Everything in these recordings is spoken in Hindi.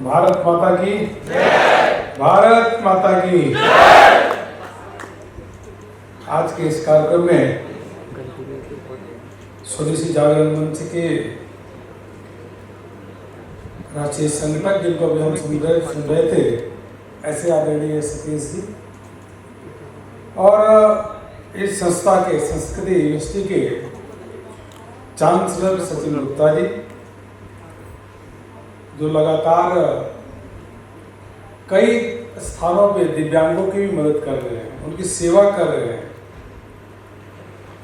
भारत माता की जय। भारत माता की जय। आज के इस कार्यक्रम में स्वदेशी जागरण मंच के राष्ट्रीय संगठक जिनको अभी हम सुन रहे थे, ऐसे आदरणीय सतीश जी, और इस संस्था के संस्कृति यूनिवर्सिटी के चांसलर सचिन गुप्ता जी, जो लगातार कई स्थानों पे दिव्यांगों की भी मदद कर रहे हैं, उनकी सेवा कर रहे हैं,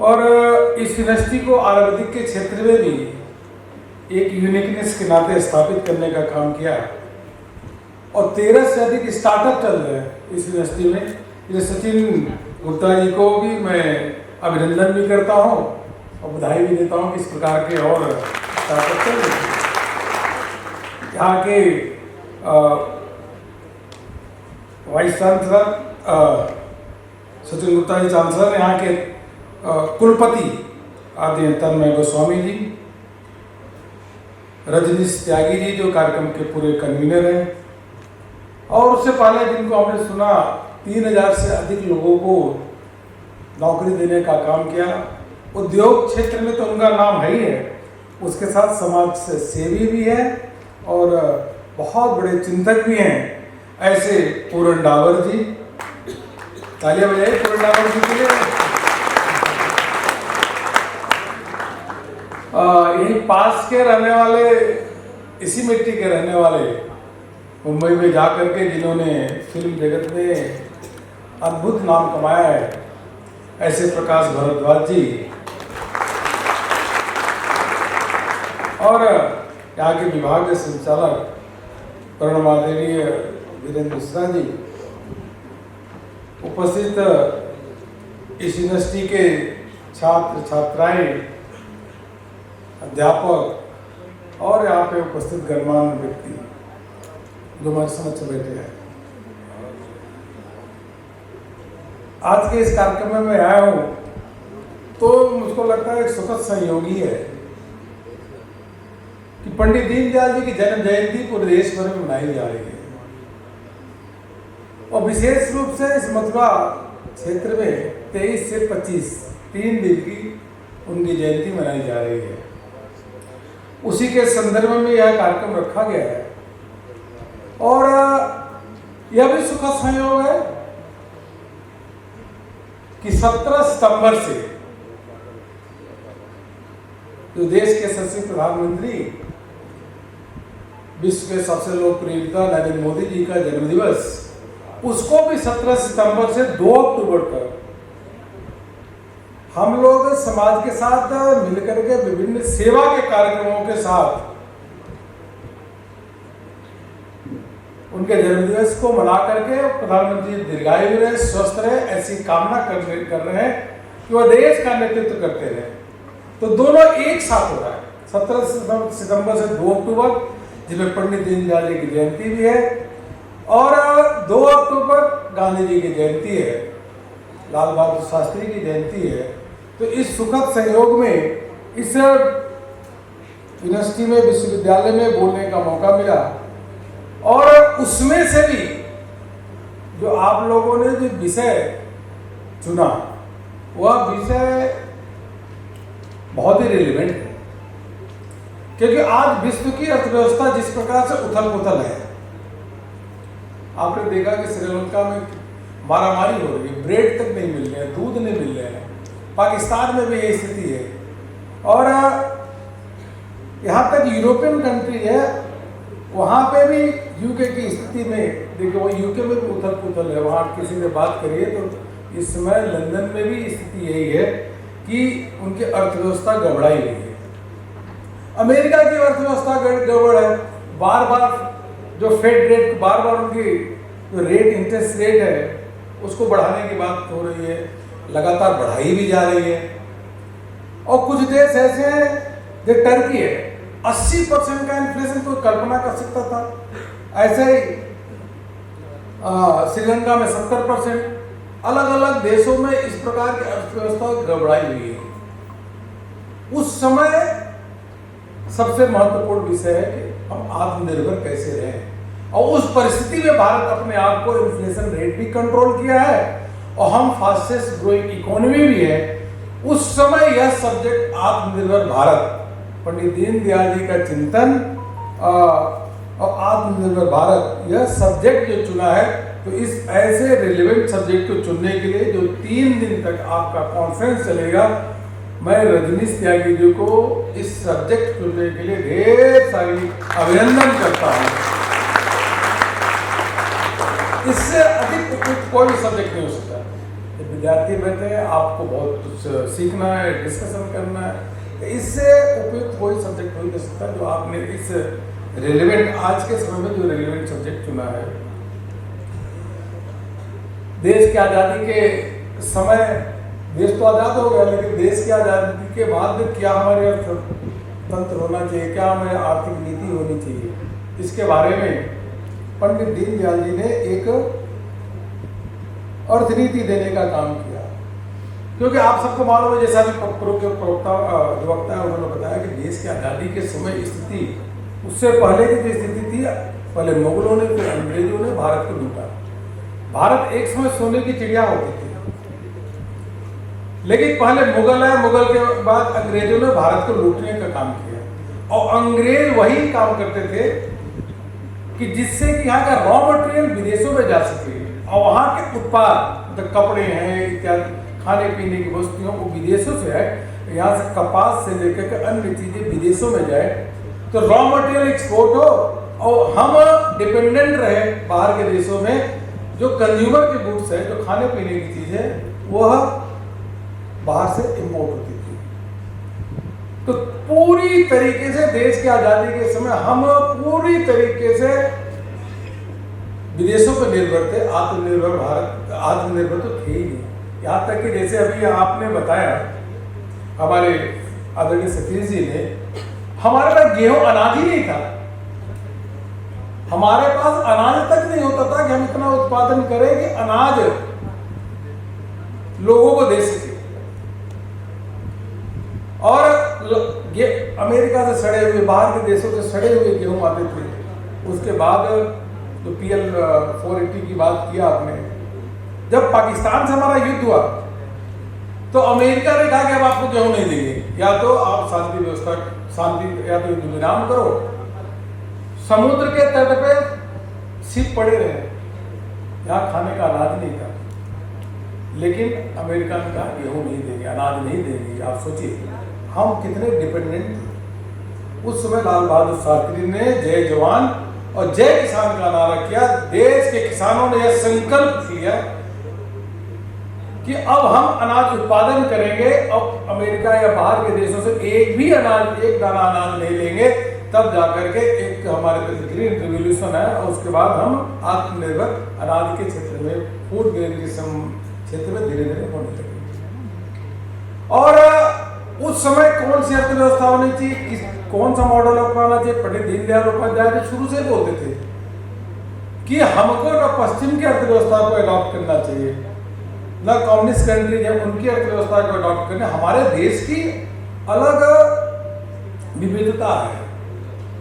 और इस यूनिवर्सिटी को आयुर्वेदिक के क्षेत्र में भी एक यूनिकनेस के नाते स्थापित करने का काम किया, और 13 से अधिक स्टार्टअप चल रहे हैं इस यूनिवर्सिटी में। ये सचिन गुप्ता जी को भी मैं अभिनंदन भी करता हूँ और बधाई भी देता हूँ कि इस प्रकार के और स्टार्टअप चल रहे हैं। यहाँ के vice chancellor Sachin Gupta ji chancellor, यहाँ के कुलपति आदि तन्मय गोस्वामी जी, रजनीश त्यागी जी जो कार्यक्रम के पूरे कन्वीनर हैं, और उससे पहले जिनको हमने सुना 3000 से अधिक लोगों को नौकरी देने का काम किया। उद्योग क्षेत्र में तो उनका नाम है ही है, उसके साथ समाज से सेवी भी है और बहुत बड़े चिंतक भी हैं। ऐसे पूरन डावर जी, तालियां बजाइए पूरन डावर जी के लिए। यही पास के रहने वाले, इसी मिट्टी के रहने वाले, मुंबई में जाकर के जिन्होंने फिल्म जगत में अद्भुत नाम कमाया है, ऐसे प्रकाश भारद्वाज जी, और यहाँ के विभाग के संचालक प्रणमादरणीय वीरेंद्र मिश्रा जी, उपस्थित इस यूनिवर्सिटी के छात्र छात्राएं, अध्यापक और यहाँ पे उपस्थित गणमान्य व्यक्ति जो हमारे समक्ष बैठे हैं। आज के इस कार्यक्रम में मैं आया हूँ तो मुझको लगता है एक सुखद संयोगी है कि पंडित दीनदयाल जी की जन्म जयंती पूरे देश भर में मनाई जा रही है, और विशेष रूप से इस मथुरा क्षेत्र में 23 से 25 3 दिन की उनकी जयंती मनाई जा रही है। उसी के संदर्भ में यह कार्यक्रम रखा गया है, और यह भी सुखद संयोग है कि 17 सितंबर से जो देश के यशस्वी प्रधानमंत्री, विश्व के सबसे लोकप्रिय नेता नरेंद्र मोदी जी का जन्मदिवस, उसको भी 17 सितंबर से 2 अक्टूबर तक हम लोग समाज के साथ मिलकर के विभिन्न सेवा के कार्यक्रमों के साथ उनके जन्मदिवस को मना करके प्रधानमंत्री दीर्घायु रहे, स्वस्थ रहे, ऐसी कामना कर रहे हैं कि वह देश का नेतृत्व करते रहे। तो दोनों एक साथ हो रहा है, 17 सितंबर से 2 अक्टूबर, जिसमें पंडित दीनदयाल जी की जयंती भी है, और 2 अक्टूबर गांधी जी की जयंती है, लाल बहादुर शास्त्री की जयंती है। तो इस सुखद संयोग में इस यूनिवर्सिटी में, विश्वविद्यालय में बोलने का मौका मिला, और उसमें से भी जो आप लोगों ने जो विषय चुना, वह विषय बहुत ही रिलेवेंट है, क्योंकि आज विश्व की अर्थव्यवस्था जिस प्रकार से उथल पुथल है, आपने देखा कि श्रीलंका में मारामारी हो रही है, ब्रेड तक नहीं मिल रहे हैं, दूध नहीं मिल रहे हैं, पाकिस्तान में भी यही स्थिति है, और यहाँ तक यूरोपियन कंट्री है, वहाँ पे भी यूके की स्थिति में देखिए, वो यूके में भी उथल पुथल है। वहाँ किसी से बात करिए तो इस समय लंदन में भी स्थिति यही है कि उनकी अर्थव्यवस्था गड़बड़ाई हुई है। अमेरिका की अर्थव्यवस्था गड़बड़ है, बार बार जो फेड रेट, बार बार उनकी जो रेट, इंटरेस्ट रेट है, उसको बढ़ाने की बात हो रही है, लगातार बढ़ाई भी जा रही है। और कुछ देश ऐसे हैं, जो टर्की है, 80% का इन्फ्लेशन कोई कल्पना कर सकता था, ऐसे ही श्रीलंका में 70%, अलग अलग देशों में इस प्रकार की अर्थव्यवस्था गड़बड़ाई हुई है। उस समय सबसे महत्वपूर्ण विषय है कि हम आत्मनिर्भर कैसे रहें, और उस परिस्थिति में भारत अपने आप को इन्फ्लेशन रेट भी कंट्रोल किया है और हम फास्टेस्ट ग्रोइंग इकोनॉमी भी है। उस समय यह सब्जेक्ट आत्मनिर्भर भारत, पंडित दीनदयाल जी का चिंतन और आत्मनिर्भर भारत, यह सब्जेक्ट जो चुना है, तो इस ऐसे रिलेवेंट सब्जेक्ट को चुनने के लिए जो 3 दिन तक आपका कॉन्फ्रेंस चलेगा, मैं रजनीश त्यागी जी को इस सब्जेक्ट चुनने के लिए ढेर सारी अभिनंदन करता हूँ। इससे अधिक उपयुक्त कोई भी सब्जेक्ट नहीं हो सकता। जब विद्यार्थी बैठे हैं, आपको बहुत कुछ सीखना है, डिस्कशन करना है, इससे उपयुक्त कोई सब्जेक्ट नहीं हो सकता जो आपने इस रिलेवेंट, आज के समय में जो रिलेवेंट सब्जेक्ट चुना है। देश की आज़ादी के समय देश तो आज़ाद हो गया, लेकिन देश की आज़ादी के बाद में क्या हमारे अर्थतंत्र होना चाहिए, क्या हमारी आर्थिक नीति होनी चाहिए, इसके बारे में पंडित दीनदयाल जी ने एक अर्थनीति देने का काम किया। क्योंकि आप सबको मालूम है, जैसा भी प्रवक्ता जो वक्ता है उन्होंने बताया कि देश की आज़ादी के समय स्थिति, उससे पहले की जो स्थिति थी, पहले मुगलों ने फिर अंग्रेजों ने भारत को लूटा। भारत एक समय सोने की चिड़िया होती थी, लेकिन पहले मुगल आए, मुगल के बाद अंग्रेजों ने भारत को लूटने का काम किया। और अंग्रेज वही काम करते थे कि जिससे कि यहाँ का रॉ मटेरियल विदेशों में जा सके और वहाँ के उत्पाद, मतलब कपड़े हैं इत्यादि, खाने पीने की वस्तुओं को विदेशों से है, यहाँ से कपास से लेकर के अन्य चीजें विदेशों में जाए, तो रॉ मटेरियल एक्सपोर्ट हो और हम डिपेंडेंट रहे बाहर के देशों में। जो कंज्यूमर की गुड्स है, जो खाने पीने की चीज है, वह बाहर से इंपोर्ट होती थी। तो पूरी तरीके से देश की आजादी के समय हम पूरी तरीके से विदेशों पर निर्भर थे। आत्मनिर्भर भारत, आत्मनिर्भर तो थे ही नहीं। यहाँ तक कि जैसे अभी आपने बताया हमारे आदरणीय सतीश जी ने, हमारे पास गेहूं अनाज ही नहीं था, हमारे पास अनाज तक नहीं होता था कि हम इतना उत्पादन करें कि अनाज लोगों को दे सके। और अमेरिका से सड़े हुए, बाहर के देशों से सड़े हुए गेहूं आते थे। उसके बाद जो PL 480 की बात किया आपने, जब पाकिस्तान से हमारा युद्ध हुआ तो अमेरिका ने कहा कि अब आपको गेहूं नहीं देंगे, या तो आप शांति व्यवस्था, शांति या तो युद्ध विराम करो। समुद्र के तट पे सिप पड़े रहे, यहाँ खाने का अनाज नहीं था, लेकिन अमेरिका ने कहा गेहूं नहीं देंगे, अनाज नहीं देंगे। आप सोचिए हम कितने डिपेंडेंट थे। उस समय लाल बहादुर शास्त्री ने जय जवान और जय किसान का नारा किया। देश के किसानों ने यह संकल्प लिया कि अब हम अनाज उत्पादन करेंगे, अब अमेरिका या बाहर के देशों से एक भी अनाज, एक दाना अनाज नहीं लेंगे, तब जाकर के एक हमारे पास ग्रीन रिवॉल्यूशन है और उसके बाद हम आत्मनिर्भर अनाज के क्षेत्र में, फूड ग्रेन के क्षेत्र में धीरे धीरे होने लगे। और उस समय कौन सी अर्थव्यवस्था होनी चाहिए, कौन सा मॉडल अपनाना चाहिए, पंडित दीनदयाल उपाध्याय जी शुरू से बोलते थे कि हमको न पश्चिम की अर्थव्यवस्था को अडॉप्ट करना चाहिए, न कम्युनिस्ट कंट्री है उनकी अर्थव्यवस्था को अडॉप्ट करना। हमारे देश की अलग विविधता है,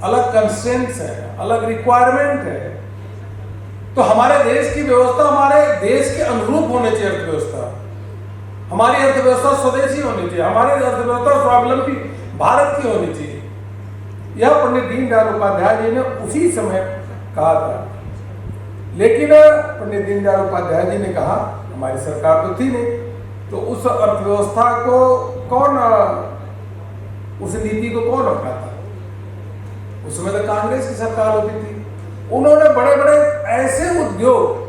अलग कंस्ट्रेंट्स है, अलग रिक्वायरमेंट है। तो हमारे देश की व्यवस्था हमारे देश के अनुरूप होनी चाहिए। अर्थव्यवस्था हमारी अर्थव्यवस्था स्वदेशी होनी चाहिए, हमारी अर्थव्यवस्था स्वावलंबी भारत की होनी चाहिए। यह पंडित दीनदयाल उपाध्याय जी ने उसी समय कहा था। लेकिन पंडित दीनदयाल उपाध्याय जी ने कहा, हमारी सरकार तो थी नहीं, तो उस अर्थव्यवस्था को कौन, उस नीति को कौन अपनाता? उस समय तो कांग्रेस की सरकार होती थी। उन्होंने बड़े बड़े ऐसे उद्योग,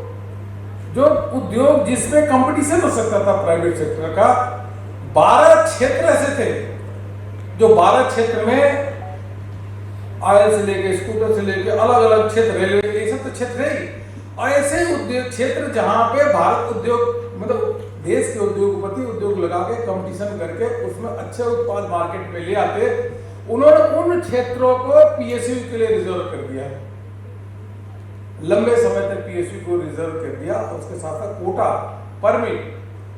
जो उद्योग जिसमें कंपटीशन हो सकता था प्राइवेट सेक्टर का, 12 क्षेत्र ऐसे थे जो 12 क्षेत्र में ऑयल से लेके स्कूटर से लेके अलग अलग क्षेत्र, रेलवे, ये सब तो क्षेत्र है ही। ऐसे उद्योग क्षेत्र जहां पे भारत उद्योग, मतलब देश के उद्योगपति उद्योग लगा के कंपटीशन करके उसमें अच्छे उत्पाद मार्केट में ले आते, उन्होंने उन क्षेत्रों को PSU के लिए रिजर्व कर दिया। लंबे समय तक PSU को रिजर्व कर दिया। उसके साथ साथ कोटा, परमिट,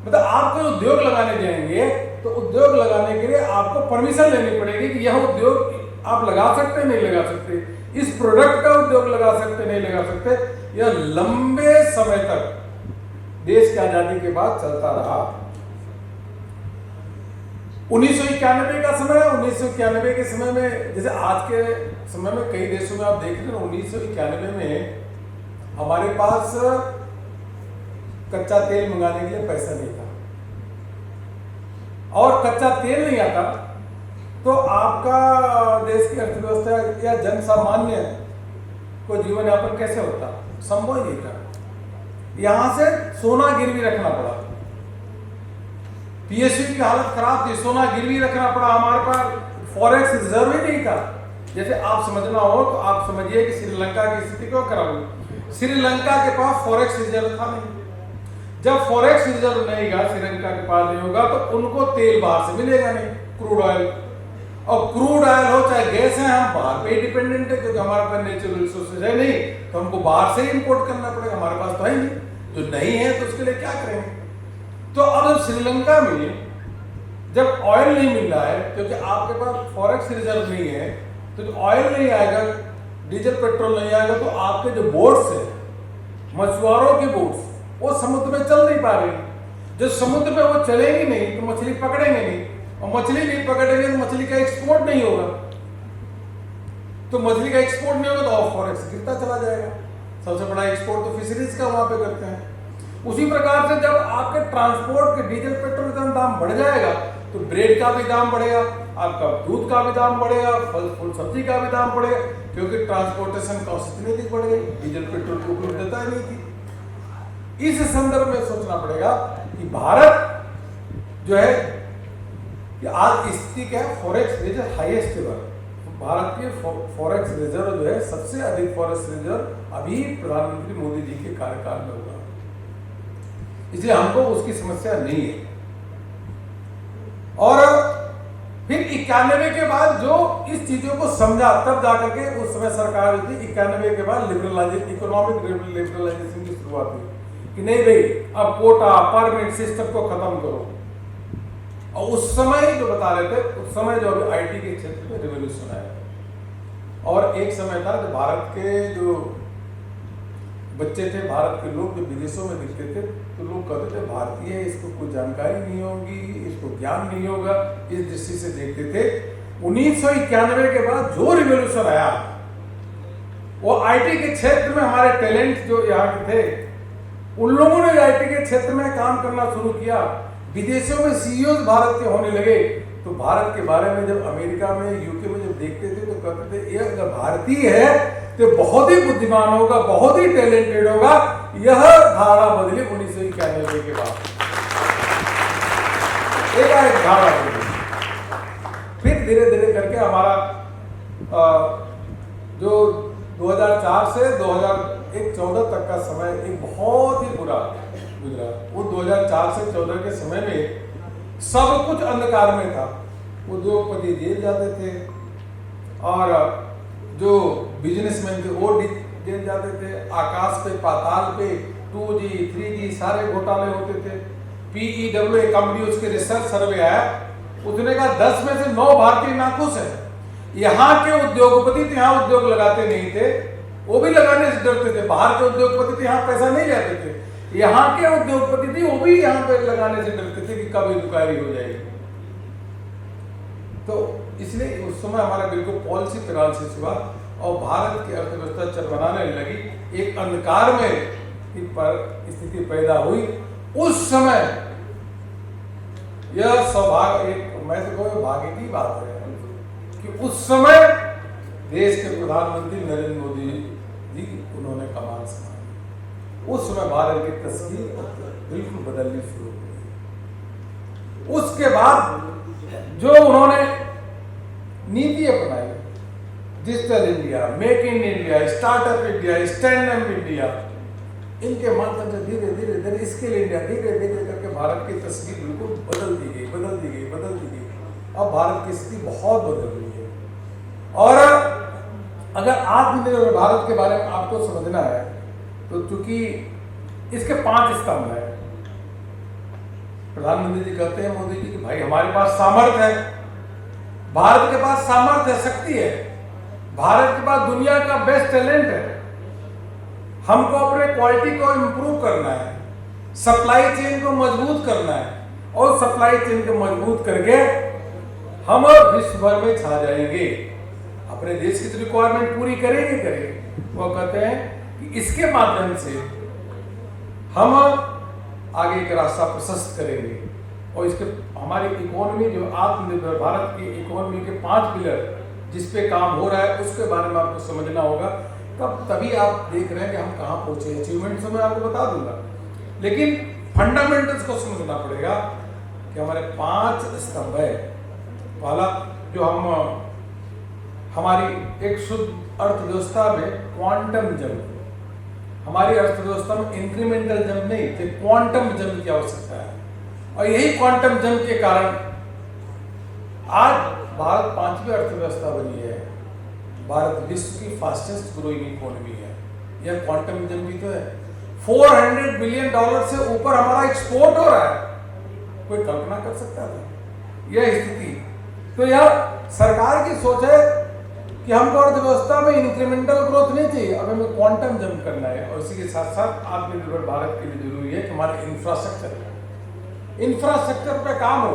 मतलब आप कोई उद्योग लगाने जाएंगे तो उद्योग लगाने के लिए आपको परमिशन लेनी पड़ेगी कि यह उद्योग आप लगा सकते हैं, नहीं लगा सकते। इस प्रोडक्ट का उद्योग लगा सकते नहीं लगा सकते, यह लंबे समय तक देश की आजादी के बाद चलता रहा। 1991 का समय, 1991 के समय में, जैसे आज के समय में कई देशों में आप देख रहे हैं, 1991 में हमारे पास कच्चा तेल मंगाने के लिए पैसा नहीं था, और कच्चा तेल नहीं आता तो आपका देश की अर्थव्यवस्था या जन सामान्य को जीवन यापन कैसे होता, संभव ही नहीं था। यहां से सोना गिरवी रखना पड़ा, पीएसयू की हालत खराब थी, सोना गिरवी रखना पड़ा, हमारे पास फॉरेक्स रिजर्व ही नहीं था। जैसे आप समझना हो तो आप समझिए कि श्रीलंका की स्थिति क्यों खराब हुई। श्रीलंका के पास फॉरेक्स रिजर्व था नहीं, जब फॉरेक्स रिजर्व नहीं होगा, श्रीलंका के पास नहीं होगा, तो उनको तेल बाहर से मिलेगा नहीं, क्रूड ऑयल। और क्रूड ऑयल हो चाहे गैस है, हम बाहर पे डिपेंडेंट है, क्योंकि हमारे पास नेचुरल रिसोर्सेज है नहीं, तो हमको बाहर से ही इंपोर्ट करना पड़ेगा, हमारे पास तो है नहीं। जो नहीं है तो उसके लिए क्या करेंगे। तो अब श्रीलंका में जब ऑयल नहीं मिल रहा है, क्योंकि आपके पास फॉरेक्स रिजर्व नहीं है, तो जो ऑयल नहीं आएगा, डीजल पेट्रोल नहीं आएगा, तो आपके जो बोट्स है, मछुआरों के बोट्स, वो समुद्र में चल नहीं पा रहे। जो समुद्र में वो चलेंगे नहीं तो मछली पकड़ेंगे नहीं, और मछली नहीं पकड़ेंगे तो मछली का एक्सपोर्ट नहीं होगा, तो मछली का एक्सपोर्ट नहीं होगा तो फॉरेक्स गिरता चला जाएगा। सबसे बड़ा एक्सपोर्ट तो फिशरीज का वहां पे करते हैं। उसी प्रकार से जब आपके ट्रांसपोर्ट के डीजल पेट्रोल का दाम बढ़ जाएगा तो ब्रेड का भी दाम बढ़ेगा, आपका दूध का भी दाम बढ़ेगा, फल फूल सब्जी का भी दाम बढ़ेगा, क्योंकि ट्रांसपोर्टेशन कॉस्ट इतनी अधिक बढ़ गई, डीजल पेट्रोल की उपलब्धता ही नहीं थी। इस संदर्भ में सोचना पड़ेगा कि भारत जो है कि आज स्थिति क्या है, forex reserve highest ever, Bharat के फॉरेक्स रिजर्व जो है सबसे अधिक फॉरेक्स रिजर्व अभी प्रधानमंत्री मोदी जी के कार्यकाल में हुआ, इसलिए हमको उसकी समस्या नहीं है। और फिर 91 के बाद जो इस चीजों को समझा, तब जाकर के उस समय सरकार जो थी 91 के बाद लिबरलाइजेशन, इकोनॉमिक लिबरलाइजेशन की शुरुआत हुई कि नहीं भाई अब कोटा परमिट सिस्टम को खत्म करो। और उस समय जो बता रहे थे, उस समय जो अभी आईटी के क्षेत्र में रिवोल्यूशन आया, और एक समय था जो भारत के जो बच्चे थे, भारत के लोग जो विदेशों में दिखते थे, तो लोग कहते थे भारतीय है, इसको कोई जानकारी नहीं होगी, इसको ज्ञान नहीं होगा, इस दृष्टि से देखते थे। 1991 के बाद जो रिवोल्यूशन आया, वो आईटी के क्षेत्र में हमारे टैलेंट जो यहाँ के थे, उन लोगों ने आईटी के क्षेत्र में काम करना शुरू किया, विदेशों में सीईओ भारत के होने लगे। तो भारत के बारे में जब अमेरिका में, यूके में जब देखते थे तो कहते थे ये अगर भारतीय है तो बहुत ही बुद्धिमान होगा, बहुत ही टैलेंटेड होगा। यह धारणा बदली 1991 के बाद, एक धारणा बदली। फिर धीरे धीरे करके हमारा जो 2004 से 2014 तक का समय एक बहुत ही बुरा गुजरा। वो 2004 से 14 के समय में सब कुछ अंधकार में था। उद्योगपति जेल जाते थे, और जो बिजनेसमैन थे वो जेल जाते थे। आकाश पे पाताल पे 2G 3G सारे घोटाले होते थे। PEW कंपनी, उसके रिसर्च सर्वे आया, उसने कहा 10 में से 9 भारतीय नाखुश है। यहाँ के उद्योगपति तो यहाँ उद्योग लगाते नहीं थे, वो भी लगाने से डरते थे। बाहर के उद्योगपति तो यहाँ पैसा नहीं लाते थे, यहाँ के उद्योगपति थे वो भी यहाँ पे लगाने से डरते थे कि कब दुकानी हो जाएगी। तो इसलिए उस समय हमारा बिल्कुल पॉलिसी पैरालिसिस हुआ और भारत की अर्थव्यवस्था चरमराने लगी। एक अंधकार में स्थिति पैदा हुई। उस समय यह सौभाग्य, एक मैं तो कहूँ भाग्य की बात है कि उस समय देश के प्रधानमंत्री नरेंद्र मोदी जी उन्होंने कमान संभाली। उस समय भारत की तस्वीर बिल्कुल बदलनी शुरू हुई। उसके बाद जो उन्होंने नीति अपनाई, digital India, make in India, startup India, stand up India, इनके माध्यम से धीरे धीरे धीरे स्किल इंडिया, धीरे धीरे करके भारत की तस्वीर बिल्कुल बदल दी गई। अब भारत की स्थिति बहुत बदल रही है। और अगर आत्मनिर्भर भारत के बारे में आपको समझना है तो चूंकि इसके 5 स्तंभ है। प्रधानमंत्री जी कहते हैं मोदी जी कि भाई हमारे पास सामर्थ्य है, भारत के पास सामर्थ्य है, शक्ति है, भारत के पास दुनिया का बेस्ट टैलेंट है। हमको अपने क्वालिटी को इम्प्रूव करना है, सप्लाई चेन को मजबूत करना है, और सप्लाई चेन को मजबूत करके हम विश्व भर में छा जाएंगे। अपने देश की रिक्वायरमेंट पूरी करेंगे। वो कहते हैं कि इसके माध्यम से हम आगे का रास्ता प्रशस्त करेंगे। और इसके हमारी इकोनॉमी जो आत्मनिर्भर भारत की इकोनॉमी के 5 पिलर जिस पे काम हो रहा है उसके बारे में आपको समझना होगा, तभी आप देख रहे हैं कि हम कहाँ पहुंचे। अचीवमेंट्स मैं आपको बता दूंगा, लेकिन फंडामेंटल्स को समझना पड़ेगा कि हमारे 5 स्तंभ है। पहला जो हमारी एक शुद्ध अर्थव्यवस्था में क्वांटम जंप, हमारी अर्थव्यवस्था में इंक्रीमेंटल जंप नहीं, तो क्वांटम जंप की आवश्यकता है। और यही क्वांटम जंप के कारण आज भारत 5वीं अर्थव्यवस्था बनी है। भारत विश्व की फास्टेस्ट ग्रोइंग इकोनॉमी है। यह क्वांटम जंप भी तो है। $400 बिलियन से ऊपर हमारा एक्सपोर्ट हो रहा है। कोई कल्पना कर सकता था यह स्थिति? तो यह सरकार की सोच है कि हमको अर्थव्यवस्था में इंक्रीमेंटल ग्रोथ नहीं चाहिए, अब हमें क्वांटम जंप करना है। और इसी के साथ साथ आत्मनिर्भर भारत के लिए जरूरी है कि हमारा इंफ्रास्ट्रक्चर पे काम हो।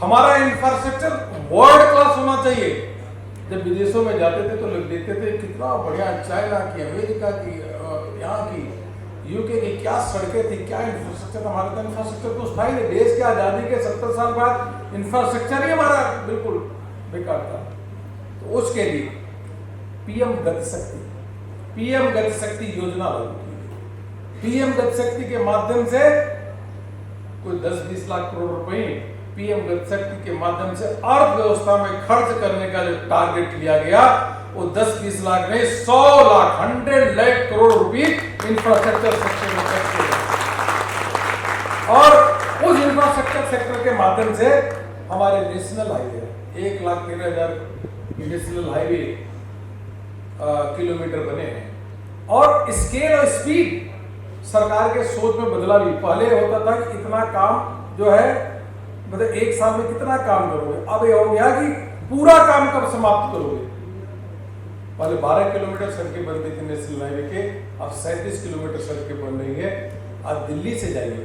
हमारा इंफ्रास्ट्रक्चर वर्ल्ड क्लास होना चाहिए। जब विदेशों में जाते थे तो लोग देखते थे कितना बढ़िया चाइना की, अमेरिका की, यहाँ की, यूके की क्या सड़कें थी, क्या इंफ्रास्ट्रक्चर। हमारा तो इंफ्रास्ट्रक्चर तो स्थायी है। देश की आज़ादी के 70 साल बाद इंफ्रास्ट्रक्चर ही हमारा बिल्कुल बेकार था। तो उसके लिए पीएम गति शक्ति योजना लागू की। पीएम गति शक्ति के माध्यम से कोई 10-20 लाख करोड़ रुपए पीएम गति शक्ति के माध्यम से अर्थव्यवस्था में खर्च करने का जो टारगेट लिया गया वो 10-20 लाख नहीं, 100 लाख 100 लाख करोड़ रुपए इंफ्रास्ट्रक्चर सेक्टर में खर्च किए। और उस इंफ्रास्ट्रक्चर सेक्टर के माध्यम से हमारे national highway 1,13,000 national highway kilometre बने हैं। और स्केल और स्पीड सरकार के सोच में बदलाव भी। पहले होता था कि इतना काम जो है मतलब 1 साल में कितना काम करोगे, अब ये हो गया कि पूरा काम कब समाप्त करोगे। पहले 12 किलोमीटर सड़कें बनती थी नेशनल हाईवे के, अब 37 किलोमीटर सड़कें बन रही है। अब दिल्ली से जाइए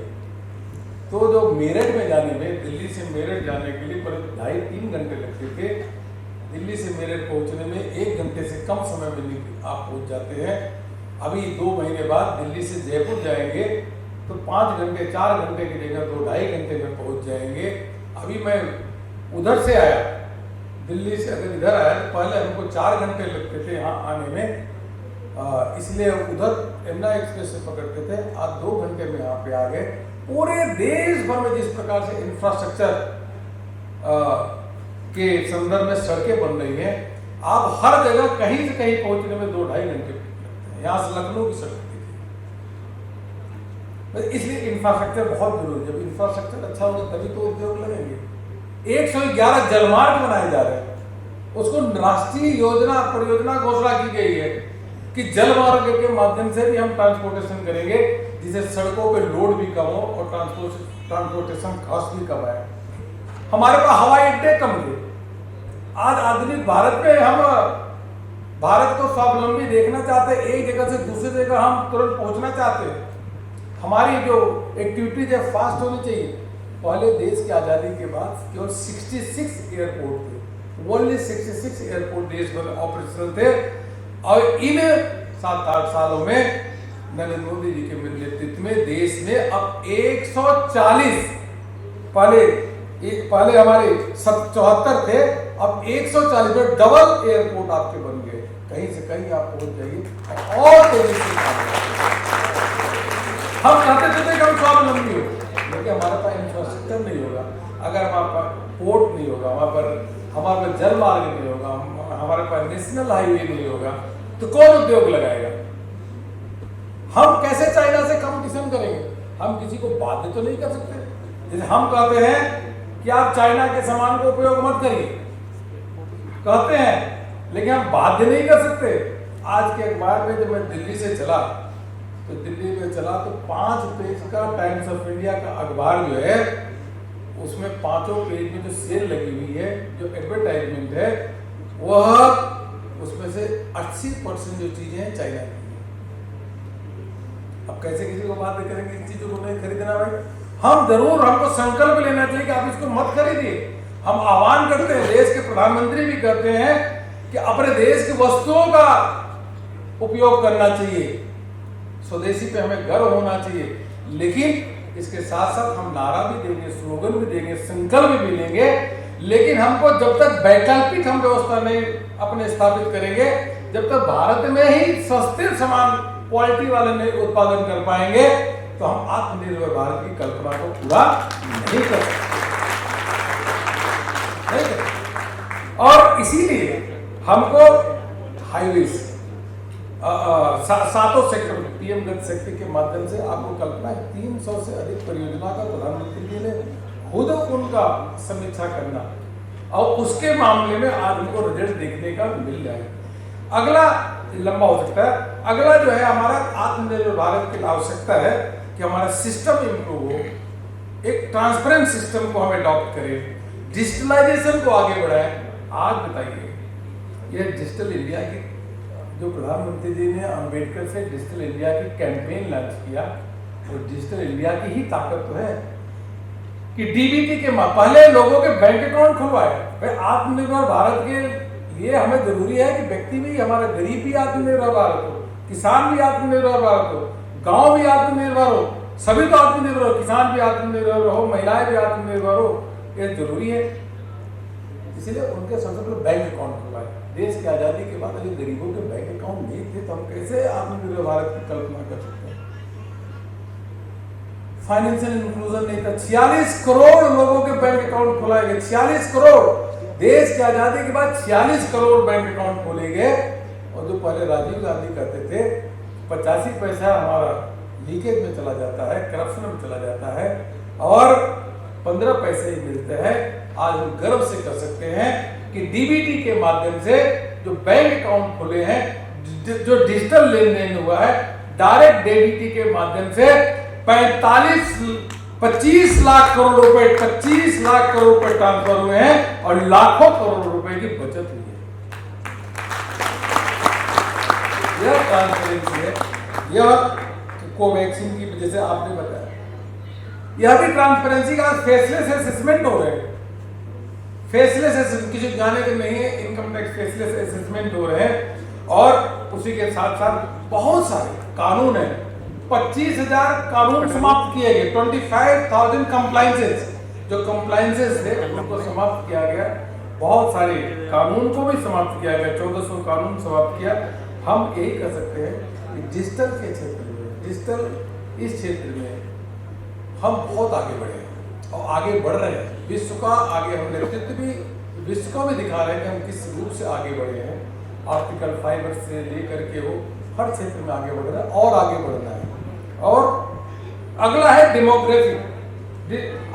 तो जो मेरठ में जाने में, दिल्ली से मेरठ जाने के लिए करीब 2.5-3 घंटे लगते थे। दिल्ली से मेरठ पहुंचने में 1 घंटे से कम समय में आप पहुंच जाते हैं। अभी 2 महीने बाद दिल्ली से जयपुर जाएंगे तो 5 घंटे 4 घंटे की जगह 2-2.5 घंटे में पहुंच जाएंगे। अभी मैं उधर से आया, दिल्ली से अगर इधर आया तो पहले हमको 4 घंटे लगते थे यहाँ आने में, इसलिए उधर यमुना एक्सप्रेस से पकड़ते थे। आज 2 घंटे में यहाँ पे आ गए। पूरे देश भर में जिस प्रकार से इंफ्रास्ट्रक्चर के संदर्भ में सड़कें बन रही हैं, आप हर जगह कहीं से कहीं पहुंचने में 2-2.5 घंटे लगते हैं। यहाँ से लखनऊ की सड़क थी। इसलिए इंफ्रास्ट्रक्चर बहुत जरूरी है। जब इंफ्रास्ट्रक्चर अच्छा होगा तभी तो उद्योग लगेंगे। 111 जलमार्ग बनाए जा रहे हैं, उसको राष्ट्रीय योजना परियोजना घोषणा की गई है कि जलमार्ग के माध्यम से भी हम ट्रांसपोर्टेशन करेंगे, जिससे सड़कों पे लोड भी कम हो और ट्रांसपोर्टेशन कॉस्ट भी कम आए। हमारे पास हवाई अड्डे कम थे। आज आधुनिक भारत में हम भारत को स्वावलंबी देखना चाहते हैं, एक जगह से दूसरी जगह हम तुरंत पहुंचना चाहते हैं। हमारी जो एक्टिविटीज है फास्ट होनी चाहिए। पहले देश की आज़ादी के बाद केवल 66 एयरपोर्ट थे, ओनली 66 एयरपोर्ट देश भर में ऑपरेशनल थे। और इन 7-8 सालों में नरेंद्र मोदी जी के नेतृत्व में देश में अब 140, पहले हमारे 74 थे, अब 140 में डबल एयरपोर्ट आपके बन गए। कहीं से कहीं आप पहुंच जाइए और तेजी से हम चाहते थे कि हम स्वावलंबी हो, लेकिन हमारे पास इंफ्रास्ट्रक्चर नहीं होगा, अगर हमारे पास पोर्ट नहीं होगा, हमारे पास जल मार्ग नहीं होगा, हमारे पास नेशनल हाईवे नहीं होगा, तो कौन उद्योग लगाएगा? हम कैसे चाइना से कंपटीशन करेंगे? हम किसी को बाध्य तो नहीं कर सकते। जैसे हम कहते हैं कि आप चाइना के सामान का उपयोग मत करिए, कहते हैं, लेकिन हम बाध्य नहीं कर सकते। आज के अखबार में जब मैं दिल्ली से चला तो 5 पेज का टाइम्स ऑफ इंडिया का अखबार जो है, उसमें 5 पेज में जो सेल लगी हुई है, जो एडवर्टाइजमेंट है, वह उसमें से 80% जो चीजें हैं चाइना की। अब कैसे किसी को बात करेंगे इन चीजों को नहीं खरीदना भाई? हम जरूर, हमको संकल्प लेना चाहिए कि आप इसको मत खरीदिए। हम आह्वान करते हैं, देश के प्रधानमंत्री भी करते हैं कि अपने देश की वस्तुओं का उपयोग करना चाहिए, स्वदेशी पे हमें गर्व होना चाहिए। लेकिन इसके साथ साथ हम नारा भी देंगे, स्लोगन भी देंगे, संकल्प भी लेंगे, लेकिन हमको जब तक वैकल्पिक हम व्यवस्था नहीं अपने स्थापित करेंगे, जब तक भारत में ही सस्ते सामान क्वालिटी वाले नहीं उत्पादन कर पाएंगे, तो हम आत्मनिर्भर भारत की कल्पना को पूरा नहीं कर सकते। और इसीलिए हमको हाईवेज सातों सेक्टर में पीएम गति शक्ति के माध्यम से आपको कल्पना है 300 से अधिक परियोजना का प्रधानमंत्री जी ने खुद उनका समीक्षा करना, और उसके मामले में आज हमको रिजल्ट देखने का मिल जाएगा। अगला लंबा हो सकता है, अगला जो है हमारा आत्मनिर्भर भारत की आवश्यकता है कि हमारा सिस्टम इंप्रूव हो, एक ट्रांसपेरेंट सिस्टम को हम अडॉप्ट करें, डिजिटलाइजेशन को आगे बढ़ाएं। आज बताइए, ये डिजिटल इंडिया की जो प्रधानमंत्री जी ने अंबेडकर से डिजिटल इंडिया की कैंपेन लॉन्च किया, वो डिजिटल इंडिया की ही ताकत तो है कि डीबीटी के पहले लोगों के बैंक अकाउंट खुलवाए। भाई आत्मनिर्भर भारत के लिए हमें जरूरी है कि व्यक्ति भी, हमारा गरीब भी आत्मनिर्भर भारत हो, किसान भी आत्मनिर्भर भारत हो, गांव भी आत्मनिर्भर हो, सभी तो आत्मनिर्भर हो, किसान भी आत्मनिर्भर हो, महिलाएं भी आत्मनिर्भर हो, ये जरूरी है। इसीलिए उनके सबसे पहले बैंक अकाउंट खुलवाए। देश की आजादी के बाद अगर गरीबों के बैंक अकाउंट नहीं थे तो हम कैसे आत्मनिर्भर भारत की कल्पना कर सकते हैं? फाइनेंशियल इंक्लूजन नहीं था, 46 करोड़ लोगों के बैंक अकाउंट खुलाए गए। 46 करोड़, देश की आजादी के बाद 46 करोड़ बैंक अकाउंट खोले गए। और जो पहले राजीव गांधी कहते थे 85 पैसा हमारा लीकेज में चला जाता है, करप्शन में चला जाता है, और 15 पैसे ही मिलते हैं। आज हम गर्व से कह सकते हैं कि डीबीटी के माध्यम से जो बैंक अकाउंट खुले हैं, जो डिजिटल लेन देन हुआ है, डायरेक्ट डीबीटी के माध्यम से 25 लाख करोड़ रुपए, 25 लाख करोड़ रुपए ट्रांसफर हुए हैं और लाखों करोड़ रुपए की बचत हुई है। यह ट्रांसपेरेंसी है, यह कोवैक्सीन की वजह से आपने बताया, यह भी ट्रांसपेरेंसी का फेसलेस असेसमेंट हो रहे हैं। फेसलेस असेसमेंट, किसी जाने के नहीं है, इनकम टैक्स फेसलेस असेसमेंट हो रहे हैं। और उसी के साथ साथ बहुत सारे कानून है, 25,000 कानून समाप्त किए गए, 25,000 कंप्लायंसेस, जो कंप्लायंसेस थे उनको समाप्त किया गया। बहुत सारे कानून को भी समाप्त किया गया, 1400 कानून समाप्त किया। हम यही कह सकते हैं कि डिजिटल के क्षेत्र में, डिजिटल इस क्षेत्र में हम बहुत आगे बढ़े हैं और आगे बढ़ रहे हैं। विश्व का आगे हम नेतृत्व भी विश्व को भी दिखा रहे हैं कि हम किस रूप से आगे बढ़े हैं। ऑप्टिकल फाइबर से लेकर के वो हर क्षेत्र में आगे बढ़ रहा है और आगे बढ़ना है। और अगला है डेमोग्राफी।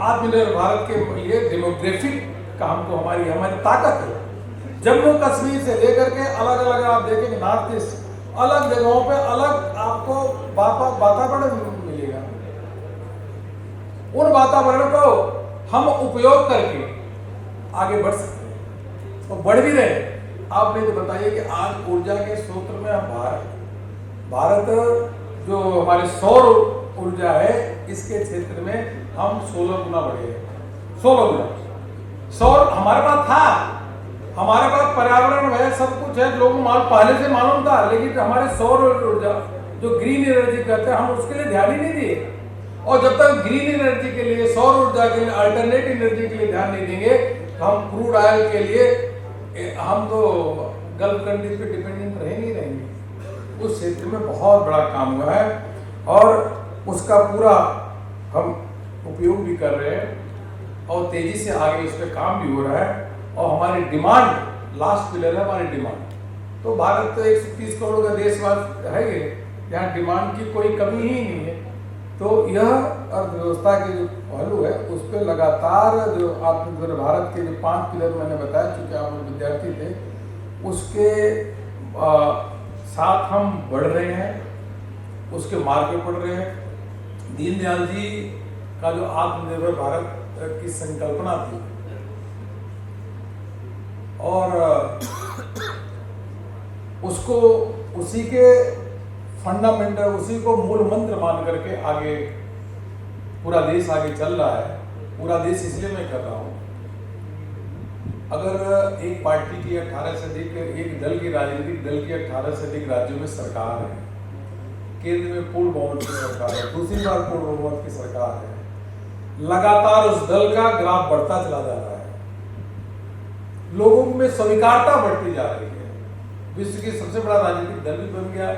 आत्मनिर्भर भारत के लिए डेमोग्राफी का हमको हमारी ताकत है। जम्मू कश्मीर से लेकर के अलग अलग आप देखेंगे नॉर्थ ईस्ट, अलग जगहों पे अलग आपको वातावरण मिलेगा। उन वातावरण को हम उपयोग करके आगे बढ़ सकते हैं और बढ़ भी रहे हैं। आप मुझे बताइए कि आज ऊर्जा के स्रोत में भारत जो हमारे सौर ऊर्जा है, इसके क्षेत्र में हम 16 गुना बढ़े हैं। 16 गुना सौर हमारे पास था, हमारे पास पर्यावरण है, सब कुछ है, लोगों को पहले से मालूम था, लेकिन हमारे सौर ऊर्जा जो ग्रीन एनर्जी कहते हैं, हम उसके लिए ध्यान ही नहीं दिए। और जब तक ग्रीन एनर्जी के लिए, सौर ऊर्जा के लिए, अल्टरनेट एनर्जी के लिए ध्यान नहीं देंगे, तो हम क्रूड ऑयल के लिए हम तो गल्फ कंट्रीज पे डिपेंडेंट रहेंगे। उस क्षेत्र में बहुत बड़ा काम हुआ है और उसका पूरा हम उपयोग भी कर रहे हैं और तेजी से आगे उस पर काम भी हो रहा है। और हमारी डिमांड, लास्ट पिलर है हमारी डिमांड। तो भारत तो 130 करोड़ का देशवाद है, यहाँ डिमांड की कोई कमी ही नहीं है। तो यह अर्थव्यवस्था के जो पहलू है उस पर लगातार जो आत्मनिर्भर भारत के जो 5 पिलर मैंने बताया, चूँकि आप विद्यार्थी थे, उसके साथ हम बढ़ रहे हैं, उसके मार्ग पे बढ़ रहे हैं। दीनदयाल जी का जो आत्मनिर्भर भारत की संकल्पना थी और उसको उसी के फंडामेंटल, उसी को मूल मंत्र मान करके आगे पूरा देश आगे चल रहा है। पूरा देश इसलिए मैं कर रहा हूँ, अगर एक पार्टी की 18 से अधिक, एक दल की, राजनीतिक दल की 18 से अधिक राज्यों में सरकार है, केंद्र में पूर्ण बहुमत की सरकार है, दूसरी बार पूर्ण बहुमत की सरकार है, लगातार उस दल का ग्राफ बढ़ता चला जा रहा है, लोगों में स्वीकारता बढ़ती जा रही है, विश्व के सबसे बड़ा राजनीतिक दल भी बन गया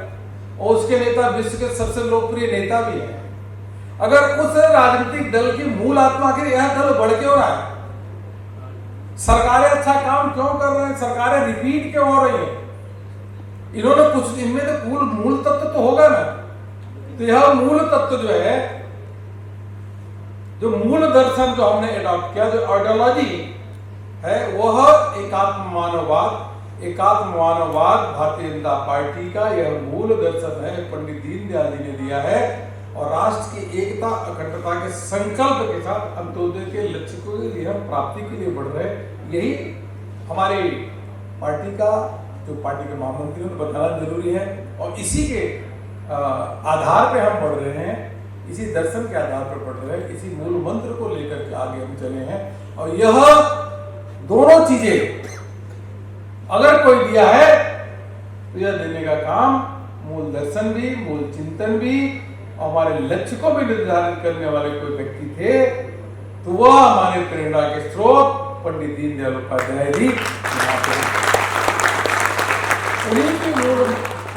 और उसके नेता विश्व के सबसे लोकप्रिय नेता भी हैं। अगर उस राजनीतिक दल की मूल आत्मा के यह दल बढ़ क्यों रहा है, सरकारें अच्छा काम क्यों कर रहे हैं, सरकारें रिपीट क्यों हो रही हैं, इन्होंने कुछ, इनमें तो मूल तत्व तो होगा ना। तो यह मूल तत्व जो है, जो मूल दर्शन जो हमने अडॉप्ट किया, जो आइडियोलॉजी है, वह एकात्म मानववाद भारतीय जनता पार्टी का यह मूल दर्शन है, पंडित दीनदयाल जी ने दिया है और राष्ट्र की एकता अखंडता के संकल्प के साथ अंत्योदय के लक्ष्य को लिए हम प्राप्ति के लिए बढ़ रहे हैं। यही हमारी पार्टी का, जो पार्टी के महामंत्री ने बताना जरूरी है और इसी के आधार पे हम बढ़ रहे हैं, इसी दर्शन के आधार पर बढ़ रहे हैं, इसी मूल मंत्र को लेकर के आगे हम चले हैं। और यह दोनों चीजें अगर कोई दिया है तो यह देने का काम मूल दर्शन भी, मूल चिंतन भी, हमारे लक्ष्य को भी निर्धारित करने वाले कोई व्यक्ति थे तो वह हमारे प्रेरणा के स्रोत पंडित दीनदयाल उपाध्याय जी यहाँ पे, उन्हीं के मूल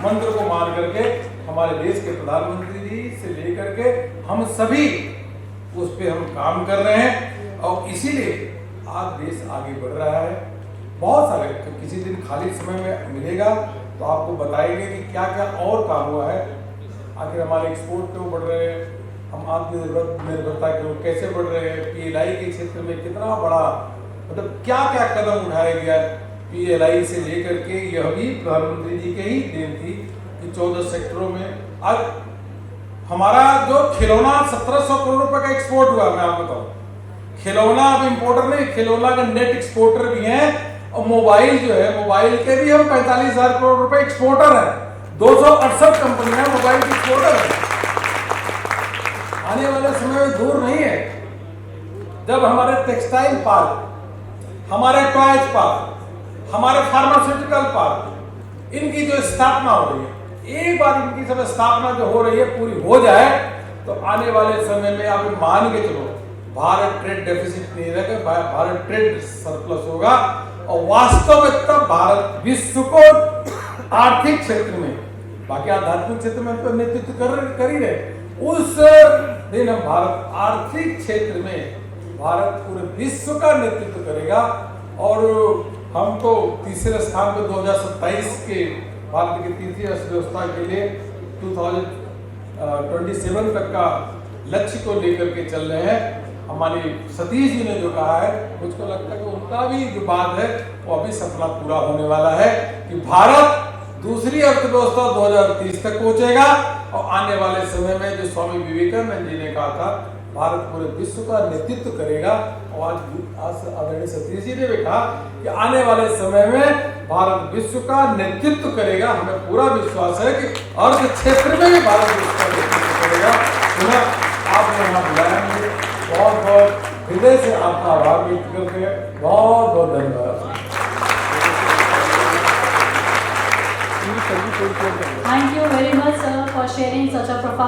मंत्र को मान करके हमारे देश के प्रधानमंत्री जी से लेकर के हम सभी उस पे हम काम कर रहे हैं और इसीलिए आज देश आगे बढ़ रहा है। बहुत सारे, तो किसी दिन खाली समय में मिलेगा तो आपको बताएंगे कि क्या क्या और काम हुआ है, आखिर हमारे एक्सपोर्ट क्यों बढ़ रहे हैं, हम आत्मनिर्भरता क्यों कैसे बढ़ रहे हैं, पीएलआई के क्षेत्र में कितना बड़ा, मतलब क्या क्या कदम उठाया गया। पीएलआई से लेकर के यह भी प्रधानमंत्री जी के ही देन थी कि 14 सेक्टरों में आज हमारा जो खिलौना 1700 करोड़ रुपए का एक्सपोर्ट हुआ। मैं आपको बताऊं, खिलौना अब इम्पोर्टर नहीं, खिलौना का नेट एक्सपोर्टर भी है और मोबाइल जो है, मोबाइल के भी हम 45,000 करोड़ रुपए एक्सपोर्टर है। 268 कंपनियां मोबाइल की एक्सपोर्टर है। आने वाले समय में दूर नहीं है जब हमारे टेक्सटाइल पार्क, हमारे टॉयज पार्क, हमारे फार्मास्यूटिकल पार्क, इनकी जो स्थापना हो रही है, एक बार इनकी सब स्थापना जो हो रही है पूरी हो जाए तो आने वाले समय में आप मान के चलो भारत ट्रेड डेफिसिट नहीं रहेगा, भारत ट्रेड सरप्लस होगा और वास्तव में तब भारत विश्व को आर्थिक क्षेत्र में, बाकी आध्यात्मिक क्षेत्र में तो नेतृत्व कर ही रहे, उस दिन हम भारत आर्थिक क्षेत्र में भारत पूरे विश्व का नेतृत्व करेगा। और हम तो तीसरे स्थान पे 2027 के भारत की तीसरी अर्थव्यवस्था के लिए 2027 तक का लक्ष्य को लेकर के चल रहे हैं। हमारे सतीश जी ने जो कहा है, मुझको लगता है कि उनका भी जो बात है वो अभी सपना पूरा होने वाला है कि भारत दूसरी अर्थव्यवस्था 2030 तक पहुंचेगा और आने वाले समय में जो स्वामी विवेकानंद जी ने कहा था भारत पूरे विश्व का नेतृत्व करेगा। और आज आदरणीय सतीश जी ने भी कहा कि आने वाले समय में भारत विश्व का नेतृत्व करेगा। हमें पूरा विश्वास है कि अर्थ क्षेत्र में भी भारत विश्व का नेतृत्व करेगा। आपने यहाँ बुलाया, मुझे बहुत बहुत हृदय से आपका आभार व्यक्त करते हैं। बहुत बहुत धन्यवाद। Thank you very much, sir, for sharing such a profound